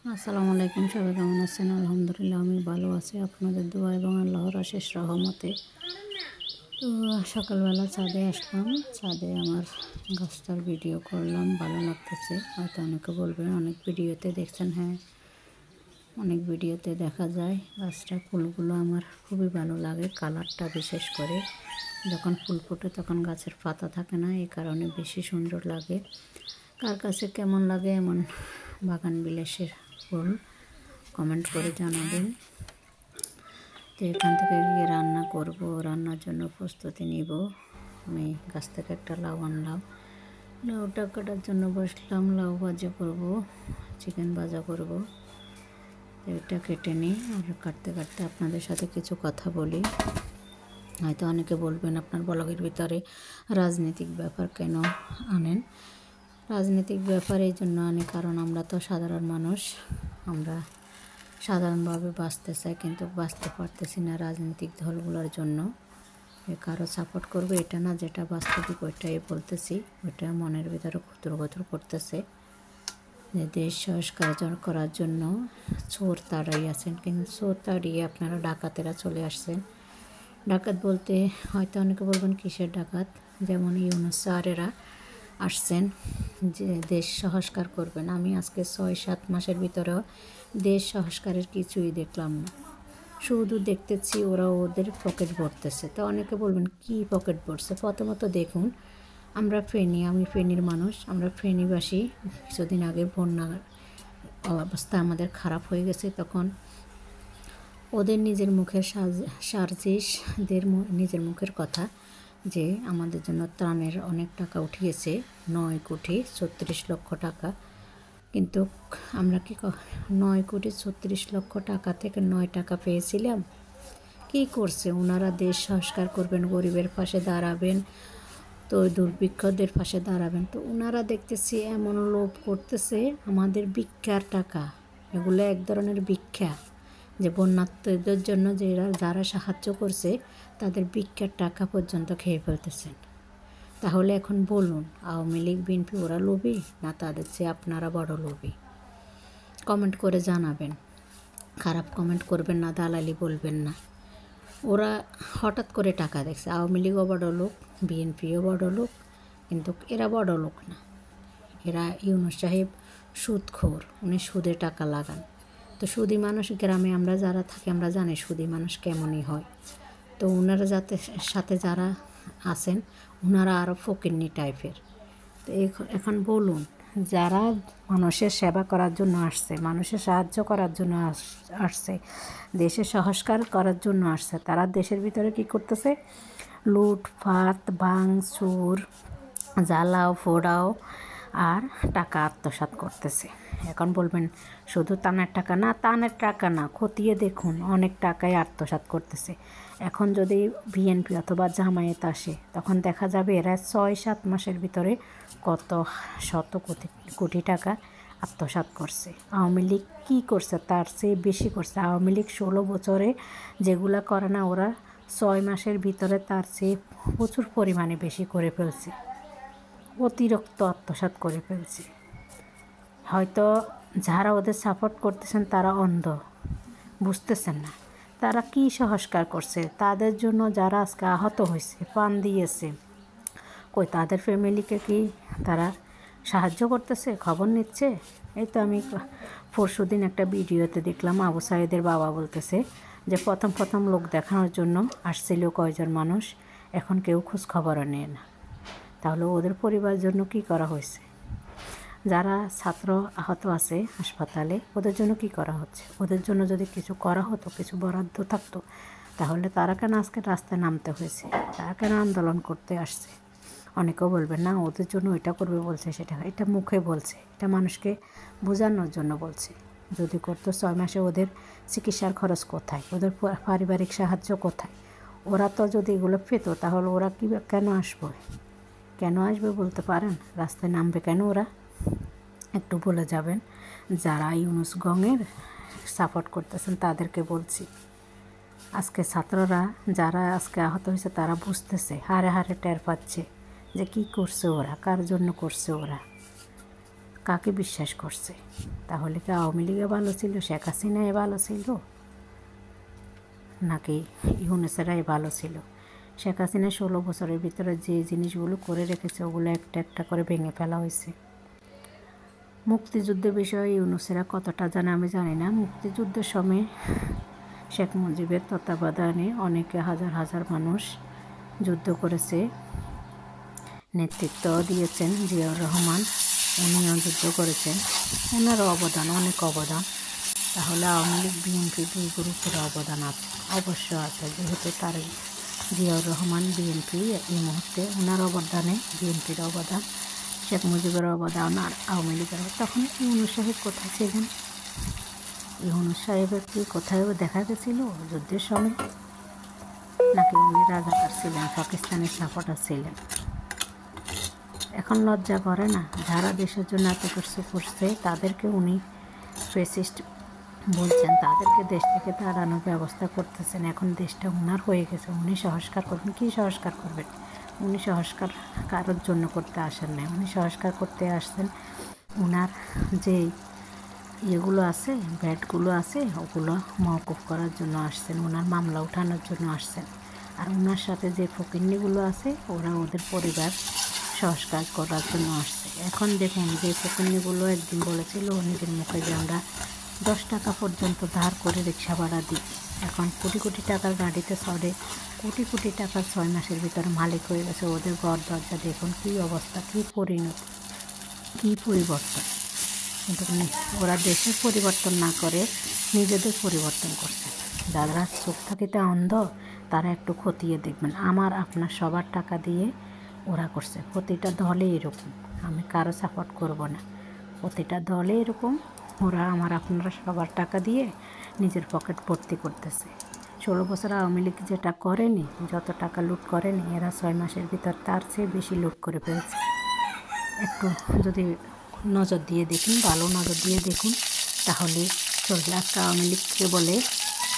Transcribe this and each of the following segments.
আসসালামু আলাইকুম, সবাই কেমন আছেন? আলহামদুলিল্লাহ আমি ভালো আছি আপনাদের দোয়া এবং আল্লাহর অশেষ রহমতে। তো সকালবেলা ছাদে আসলাম, ছাদে আমার গাছটার ভিডিও করলাম, ভালো লাগতেছে। হয়তো অনেকে বলবেন অনেক ভিডিওতে দেখছেন, হ্যাঁ অনেক ভিডিওতে দেখা যায় গাছটা, ফুলগুলো আমার খুবই ভালো লাগে, কালারটা বিশেষ করে যখন ফুল ফোটে তখন গাছের পাতা থাকে না, এই কারণে বেশি সুন্দর লাগে। কার কাছে কেমন লাগে এমন বাগান বিলাসের ফুল কমেন্ট করে জানাবেন। তো এখান থেকে গিয়ে রান্না করব, রান্নার জন্য প্রস্তুতি নিব। আমি গাছ থেকে একটা লাউ আনলাম, লাউটা কাটার জন্য বসলাম। লাউ ভাজা করব, চিকেন ভাজা করব। এটা কেটে নিই, আর কাটতে কাটতে আপনাদের সাথে কিছু কথা বলি। হয়তো অনেকে বলবেন আপনার ব্লগের ভিতরে রাজনৈতিক ব্যাপার কেন আনেন। রাজনৈতিক ব্যাপার এই জন্য আনি কারণ আমরা তো সাধারণ মানুষ, আমরা সাধারণভাবে বাঁচতে চাই কিন্তু বাঁচতে পারতেছি না রাজনৈতিক দলগুলোর জন্য। কারো সাপোর্ট করবে এটা না, যেটা বাস্তবিক ওইটাই বলতেছি। ওইটা মনের ভিতরে খুতুর খুতুর করতেছে যে দেশ সংস্কার করার জন্য চোর তাড়াই আছেন, কিন্তু চোর তাড়িয়ে আপনারা ডাকাতেরা চলে আসছেন। ডাকাত বলতে হয়তো অনেকে বলবেন কিসের ডাকাত, যেমন ইউনূস স্যারেরা আসছেন যে দেশ সংস্কার করবেন। আমি আজকে ৬-৭ মাসের ভিতরেও দেশ সংস্কারের কিছুই দেখলাম না, শুধু দেখতেছি ওরা ওদের পকেট ভরতেছে। তো অনেকে বলবেন কি পকেট ভরছে? প্রথমত দেখুন, আমরা ফেনী, আমি ফেনীর মানুষ, আমরা ফেনীবাসী। কিছুদিন আগে বন্যার অবস্থা আমাদের খারাপ হয়ে গেছে, তখন ওদের নিজের মুখের সার্জিসদের নিজের মুখের কথা যে আমাদের জন্য ত্রাণের অনেক টাকা উঠিয়েছে, 9,36,00,000 টাকা। কিন্তু আমরা কি 9,36,00,000 টাকা থেকে 9 টাকা পেয়েছিলাম? কী করছে ওনারা? দেশ সংস্কার করবেন, গরিবের পাশে দাঁড়াবেন, তো দুর্ভিক্ষদের পাশে দাঁড়াবেন, তো ওনারা দেখতেছি এমন লোভ করতেছে আমাদের ভিক্ষার টাকা। এগুলো এক ধরনের ভিক্ষা, যে বন্যার্থদের জন্য যারা সাহায্য করছে তাদের ভিক্ষার টাকা পর্যন্ত খেয়ে ফেলতেছেন। তাহলে এখন বলুন, আওয়ামী লীগ বিএনপি ওরা লোভী না তাদের চেয়ে আপনারা বড় লোভী? কমেন্ট করে জানাবেন, খারাপ কমেন্ট করবেন না, দালালি বলবেন না। ওরা হঠাৎ করে টাকা দেখছে, আওয়ামী লীগও বড় লোক, বিএনপিও বড় লোক, কিন্তু এরা বড় লোক না। এরা ইউনূস সাহেব সুদখোর, উনি সুদে টাকা লাগান। তো সুদী মানুষ, গ্রামে আমরা যারা থাকি আমরা জানি সুদী মানুষ কেমনই হয়। তো ওনারা সাথে যারা আছেন ওনারা আরও ফকিন্নি টাইপের। তো এখন বলুন, যারা মানুষের সেবা করার জন্য আসছে, মানুষের সাহায্য করার জন্য আসছে, দেশের সংস্কার করার জন্য আসছে, তারা দেশের ভিতরে কি করতেছে? লুটপাট, ভাঙচুর, জ্বালাও পোড়াও আর টাকা আত্মসাৎ করতেছে। এখন বলবেন শুধু টানের টাকা না, টানের টাকা না, খতিয়ে দেখুন অনেক টাকাই আত্মসাৎ করতেছে। এখন যদি বিএনপি অথবা জামায়াত আসে তখন দেখা যাবে এরা ৬-৭ মাসের ভিতরে কত শত কোটি টাকা আত্মসাৎ করছে। আওয়ামী লীগ কী করছে? তার চেয়ে বেশি করছে। আওয়ামী লীগ 16 বছরে যেগুলা করে না, ওরা 6 মাসের ভিতরে তার চেয়ে প্রচুর পরিমাণে বেশি করে ফেলছে, অতিরিক্ত আত্মসাৎ করে ফেলছে। হয়তো যারা ওদের সাপোর্ট করতেছেন তারা অন্ধ, বুঝতেছেন না তারা কী সংস্কার করছে। তাদের জন্য যারা আজকে আহত হয়েছে, প্রাণ দিয়েছে, কই তাদের ফ্যামিলিকে কি তারা সাহায্য করতেছে? খবর নিচ্ছে? এই তো আমি পরশুদিন একটা ভিডিওতে দেখলাম, আবু সাইদের বাবা বলতেছে যে প্রথম লোক দেখানোর জন্য আসছিল কয়জন মানুষ, এখন কেউ খোঁজ খবরও নেয় না। তাহলে ওদের পরিবারের জন্য কি করা হয়েছে? যারা ছাত্র আহত আছে হাসপাতালে, ওদের জন্য কি করা হচ্ছে? ওদের জন্য যদি কিছু করা হতো, কিছু বরাদ্দ থাকতো, তাহলে তারা কেন আজকে রাস্তায় নামতে হয়েছে? তারা কেন আন্দোলন করতে আসছে? অনেকেও বলবেন না ওদের জন্য এটা করবে বলছে, সেটা এটা মুখে বলছে, এটা মানুষকে বোঝানোর জন্য বলছে। যদি করতো 6 মাসে ওদের চিকিৎসার খরচ কোথায়? ওদের পারিবারিক সাহায্য কোথায়? ওরা তো যদি এগুলো পেত তাহলে ওরা কি কেন আসবে? কেন আসবে বলতে পারেন? রাস্তায় নামবে কেন ওরা? একটু বলে যাবেন। যারা ইউনূস গংয়ের সাপোর্ট করতেছেন তাদেরকে বলছি, আজকে ছাত্ররা যারা আজকে আহত হয়েছে তারা বুঝতেছে, হারে হারে টের পাচ্ছে যে কী করছে ওরা, কার জন্য করছে ওরা, কাকে বিশ্বাস করছে? তাহলে কি আওয়ামী লীগে ভালো ছিল, শেখ হাসিনাই ভালো ছিল, নাকি ইউনূসেরাই ভালো ছিল? শেখ হাসিনা 16 বছরের ভিতরে যে জিনিসগুলো করে রেখেছে ওগুলো একটা একটা করে ভেঙে ফেলা হয়েছে। মুক্তিযুদ্ধের বিষয়ে ইউনূসেরা কতটা জানে আমি জানি না। মুক্তিযুদ্ধের সময় শেখ মুজিবের তত্ত্বাবধানে অনেকে হাজার হাজার মানুষ যুদ্ধ করেছে, নেতৃত্ব দিয়েছেন জিয়াউর রহমান, উনিও যুদ্ধ করেছেন, ওনারও অবদান, অনেক অবদান। তাহলে আওয়ামী লীগ বিএনপি দুই গ্রুপের অবদান আছে, অবশ্য আছে, যেহেতু তার জিয়াউর রহমান বিএনপি এই মুহূর্তে, ওনার অবদানে বিএনপির অবদান, শেখ মুজিবের অবদান আর আওয়ামী লীগের। তখন ইউনূস সাহেব কোথায় ছিলেন? ইউনূস সাহেবের কি কোথাও দেখা গেছিল যুদ্ধের সময়? নাকি উনি রাজাকার ছিলেন, পাকিস্তানের সাপোর্টার ছিলেন? এখন লজ্জা করে না? যারা দেশের জন্য এত কিছু করছে তাদেরকে উনি ফেসিস্ট বলছেন, তাদেরকে দেশ থেকে তাড়ানোর ব্যবস্থা করতেছেন। এখন দেশটা উনার হয়ে গেছে, উনি সংস্কার করবেন। কী সংস্কার করবেন? উনি সংস্কার কারোর জন্য করতে আসেন না, উনি সংস্কার করতে আসছেন উনার যে ইয়েগুলো আছে, ব্যাটগুলো আছে, ওগুলো মওকুফ করার জন্য আসছেন, ওনার মামলা উঠানোর জন্য আসছেন। আর ওনার সাথে যে ফকিন্নিগুলো আছে ওরা ওদের পরিবার সংস্কার করার জন্য আসছে। এখন দেখুন, যে ফকিন্নিগুলো একদিন বলেছিল নিজের মুখে যে আমরা 10 টাকা পর্যন্ত ধার করে রিক্সা ভাড়া দিই, এখন কোটি কোটি টাকার গাড়িতে চড়ে, কোটি কোটি টাকার 6 মাসের ভিতরে মালিক হয়ে গেছে। ওদের ঘর দরজা দেখুন কী অবস্থা, কী পরিণতি, কী পরিবর্তন। কিন্তু ওরা দেশের পরিবর্তন না করে নিজেদের পরিবর্তন করছে। যারা চোখ থাকিতে অন্ধ তারা একটু খতিয়ে দেখবেন। আমার আপনার সবার টাকা দিয়ে ওরা করছে। প্রতিটা দলে এরকম, আমি কারো সাপোর্ট করব না, প্রতিটা দলে এরকম। ওরা আমার আপনারা সবার টাকা দিয়ে নিজের পকেট ভর্তি করতেছে। 16 বছর আওয়ামী লীগ যেটা করেনি, যত টাকা লুট করেনি, এরা 6 মাসের ভিতর তার চেয়ে বেশি লুট করে ফেলছে। একটু যদি নজর দিয়ে দেখুন, ভালো নজর দিয়ে দেখুন, তাহলে চলবে। আজকে আওয়ামী লীগকে বলে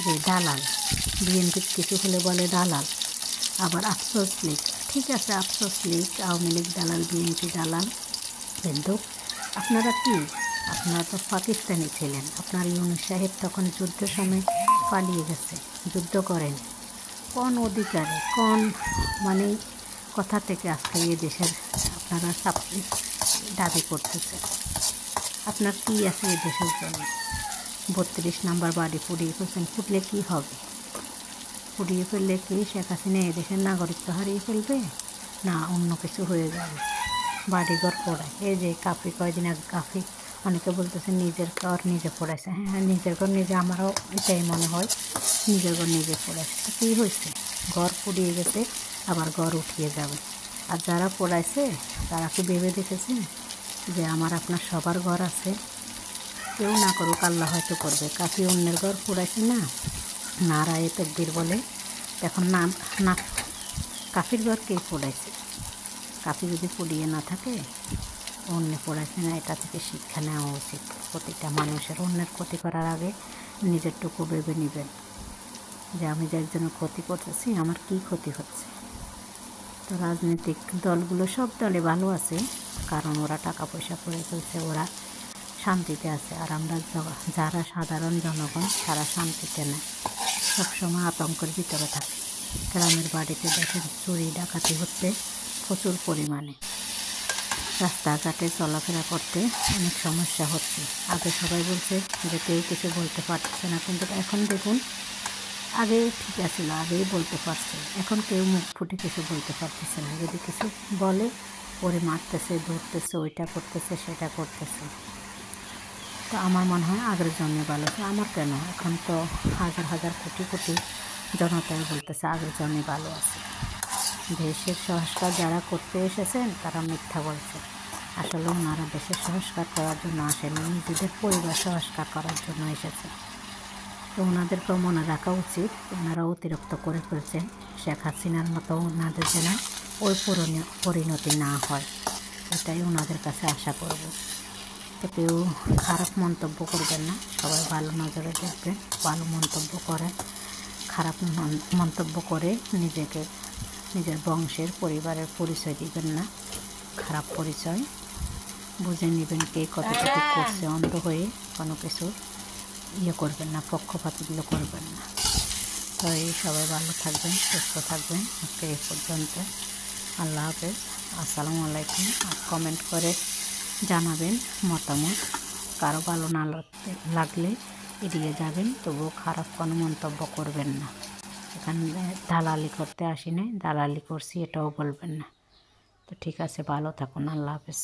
যে দালাল, বিএনপি কিছু হলে বলে দালাল, আবার আফসোস লীগ। ঠিক আছে, আফসোস লীগ, আওয়ামী লীগ দালাল, বিএনপি দালাল, কিন্তু আপনারা কি? আপনারা তো পাকিস্তানি ছিলেন। আপনার ইউনূস সাহেব তখন যুদ্ধের সময় পালিয়ে গেছে, যুদ্ধ করেন। কোন অধিকারে, কোন মানে কথা থেকে আজকে এই দেশের আপনারা দাবি করতেছেন? আপনার কি আছে এই দেশের জন্য? 32 নম্বর বাড়ি পুড়িয়ে ফেলছেন, ফুটলে কী হবে? পুড়িয়ে ফেললে কি শেখ হাসিনা এই দেশের নাগরিকত্ব হারিয়ে ফেলবে, না অন্য কিছু হয়ে যাবে? বাড়িঘর পোড়ায়, এই যে কাফি, কয়দিন আগে কাফি, অনেকে বলতেছে নিজের ঘর নিজে পোড়াইছে। হ্যাঁ, নিজের ঘর নিজে, আমারও এটাই মনে হয়, নিজের ঘর নিজে পোড়াইছে। তো কী হয়েছে? ঘর পুড়িয়ে গেছে, আবার ঘর উঠিয়ে যাবে। আর যারা পোড়াইছে তারা কি ভেবে দেখেছে যে আমার আপনার সবার ঘর আছে? কেউ না করুক, আল্লাহ হয়তো করবে। কাফি অন্যের ঘর পোড়াইছে না, নারায়ে তাকবীর বলে। এখন না কাফির ঘর কে পোড়াইছে? কাফি যদি পুড়িয়ে না থাকে, অন্য পোড়াইছে না, এটা থেকে শিক্ষা নেওয়া উচিত প্রতিটা মানুষের। অন্যের ক্ষতি করার আগে নিজেরটুকু ভেবে নেবেন যে আমি যে একজনের ক্ষতি করতেছি, আমার কি ক্ষতি হচ্ছে। তো রাজনৈতিক দলগুলো সব দলে ভালো আছে, কারণ ওরা টাকা পয়সা করে ফেলছে, ওরা শান্তিতে আছে। আর আমরা যারা সাধারণ জনগণ তারা শান্তিতে নেয়, সবসময় আতঙ্কের ভিতরে থাকে। গ্রামের বাড়িতে দেখেন চুরি ডাকাতি হচ্ছে প্রচুর পরিমাণে, রাস্তাঘাটে চলাফেরা করতে অনেক সমস্যা হচ্ছে। আগে সবাই বলছে যে কেউ কিছু বলতে পারছে না, কিন্তু এখন দেখুন, আগে ঠিক আছিল, আগেই বলতে পারছে, এখন কেউ মুখ ফুটে কিছু বলতে পারতেছে না। যদি কিছু বলে ওরে মারতেছে, ধরতেছে, ওইটা করতেছে, সেটা করতেছে। তো আমার মনে হয় আগের জন্মে ভালো ছিল। আমার কেন, এখন তো হাজার হাজার কোটি কোটি জনতাই বলতেছে আগের জন্মে ভালো আছে। দেশের সংস্কার যারা করতে এসেছেন তারা মিথ্যা বলছে। আসলে ওনারা দেশের সংস্কার করার জন্য আসেনি, নিজেদের পরিবার সংস্কার করার জন্য এসেছেন। তো ওনাদেরকেও মনে রাখা উচিত, ওনারা অতিরিক্ত করে ফেলছেন। শেখ হাসিনার মতো ওনাদের যেন ওই পরিণতি না হয়, এটাই ওনাদের কাছে আশা করব। তো কেউ খারাপ মন্তব্য করবেন না, সবাই ভালো নজরে দেখবেন, ভালো মন্তব্য করেন। খারাপ মন্তব্য করে নিজেকে, নিজের বংশের পরিবারের পরিচয় দিবেন না, খারাপ পরিচয়। বুঝে নেবেন কে কতটুকু করছে। অন্ধ হয়ে কোনো কিছু করবেন না, পক্ষপাতগুলো করবেন না। তো এই সবাই ভালো থাকবেন, সুস্থ থাকবেন। আজকে এই পর্যন্ত। আল্লাহ হাফেজ, আসসালামু আলাইকুম। আর কমেন্ট করে জানাবেন মতামত। কারো ভালো না লাগলে এড়িয়ে যাবেন, তবুও খারাপ কোনো মন্তব্য করবেন না। এখানে দালালি করতে আসি নাই, দালালি করছি এটাও বলবেন না। তো ঠিক আছে, ভালো থাকুন, আল্লাহ হাফেজ।